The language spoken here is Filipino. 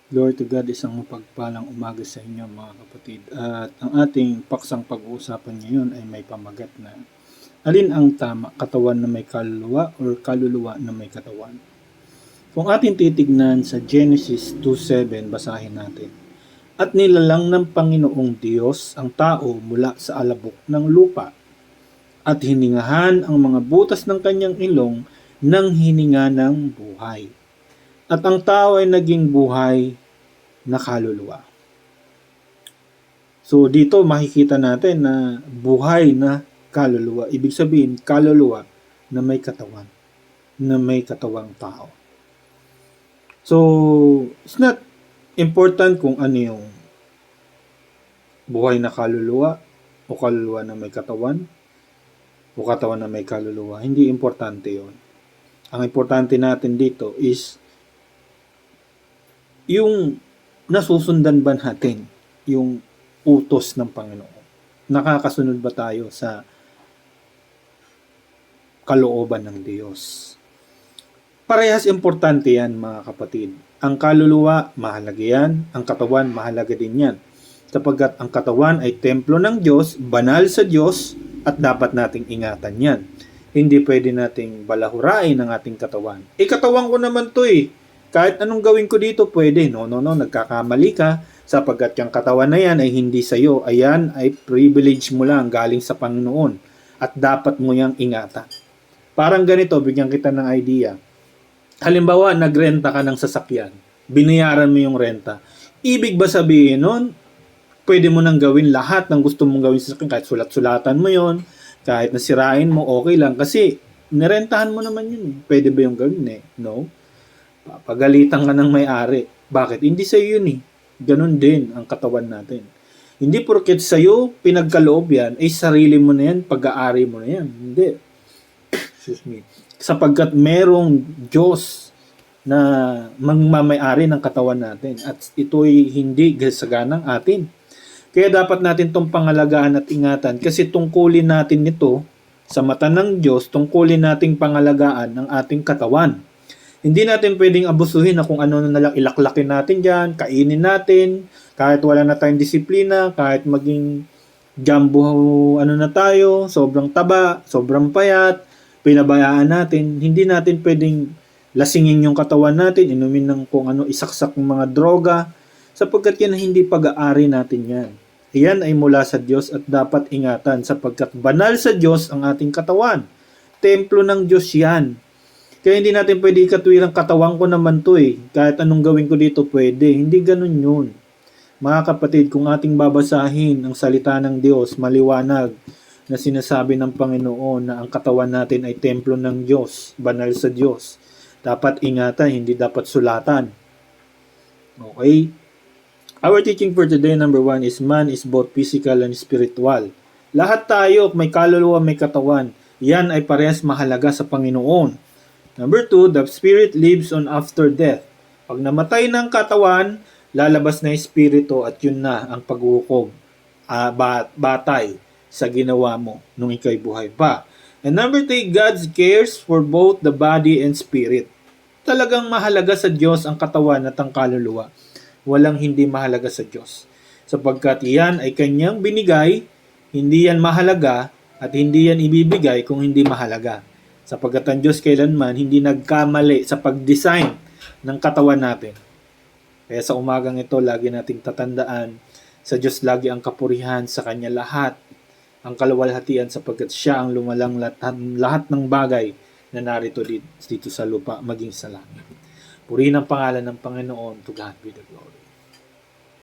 Glory to God, isang mapagpalang umaga sa inyo mga kapatid. At ang ating paksang pag-uusapan ngayon ay may pamagat na alin ang tama, katawan na may kaluluwa o kaluluwa na may katawan. Kung ating titignan sa Genesis 2:7, basahin natin. At nilalang ng Panginoong Diyos ang tao mula sa alabok ng lupa at hiningahan ang mga butas ng kanyang ilong ng hininga ng buhay. At ang tao ay naging buhay na kaluluwa. So dito makikita natin na buhay na kaluluwa. Ibig sabihin, kaluluwa na may katawan, na may katawang tao. So, it's not important kung ano yung buhay na kaluluwa o kaluluwa na may katawan o katawan na may kaluluwa. Hindi importante yon. Ang importante natin dito is yung nasusundan ba natin yung utos ng Panginoon? Nakakasunod ba tayo sa kalooban ng Diyos? Parehas importante yan mga kapatid. Ang kaluluwa, mahalaga yan. Ang katawan, mahalaga din yan. Sapagkat ang katawan ay templo ng Diyos, banal sa Diyos, at dapat nating ingatan yan. Hindi pwede nating balahurain ang ating katawan. Katawan ko naman to eh. Kahit anong gawin ko dito, pwede. No, nagkakamali ka sapagkat yung katawan na yan ay hindi sa iyo. Ayan ay privilege mo lang galing sa Panginoon at dapat mo yang ingatan. Parang ganito, bigyan kita ng idea. Halimbawa, nagrenta ka ng sasakyan. Binayaran mo yung renta. Ibig ba sabihin nun, pwede mo nang gawin lahat ng gusto mong gawin sa sasakyan, kahit sulat-sulatan mo yon, kahit nasirain mo, okay lang. Kasi, nirentahan mo naman yun. Pwede ba yung gawin eh? No? Papagalitan ka ng may-ari. Bakit? Hindi sa'yo yun eh. Ganon din ang katawan natin. Hindi porket sa'yo pinagkaloob yan, ay sarili mo na yan, pag-aari mo na yan. Hindi. Excuse me. Sapagkat merong Diyos na magmamay-ari ng katawan natin at ito'y hindi saganang atin. Kaya dapat natin itong pangalagaan at ingatan kasi tungkulin natin ito sa mata ng Diyos, tungkulin nating pangalagaan ng ating katawan. Hindi natin pwedeng abusuhin na kung ano na lang ilaklakin natin dyan, kainin natin, kahit wala na tayong disiplina, kahit maging jumbo na tayo, sobrang taba, sobrang payat, pinabayaan natin. Hindi natin pwedeng lasingin yung katawan natin, inumin ng kung ano, isaksak ng mga droga, sapagkat yan hindi pag-aari natin yan. Iyan ay mula sa Diyos at dapat ingatan sapagkat banal sa Diyos ang ating katawan. Templo ng Diyos yan. Kaya hindi natin pwede ikatwirang katawan ko naman to eh. Kahit anong gawin ko dito pwede. Hindi ganun yun. Mga kapatid, kung ating babasahin ang salita ng Diyos, maliwanag na sinasabi ng Panginoon na ang katawan natin ay templo ng Diyos, banal sa Diyos. Dapat ingatan, hindi dapat sulatan. Okay? Our teaching for today, number 1, is man is both physical and spiritual. Lahat tayo, may kaluluwa, may katawan. Yan ay parehas mahalaga sa Panginoon. Number 2, the spirit lives on after death. Pag namatay ng katawan, lalabas na yung espiritu at yun na ang paghukom, batay sa ginawa mo nung ikaw'y buhay pa. And number 3, God cares for both the body and spirit. Talagang mahalaga sa Diyos ang katawan at ang kaluluwa. Walang hindi mahalaga sa Diyos. Sapagkat iyan ay kanyang binigay, hindi yan mahalaga at hindi yan ibibigay kung hindi mahalaga. Sapagkat ang Diyos kailanman hindi nagkamali sa pag-design ng katawan natin. Kaya sa umagang ito, lagi nating tatandaan, sa Diyos lagi ang kapurihan, sa Kanya lahat ang kaluwalhatian sapagkat Siya ang lumalang lahat ng bagay na narito dito sa lupa, maging sa langit. Purihin ang pangalan ng Panginoon. To God be the glory.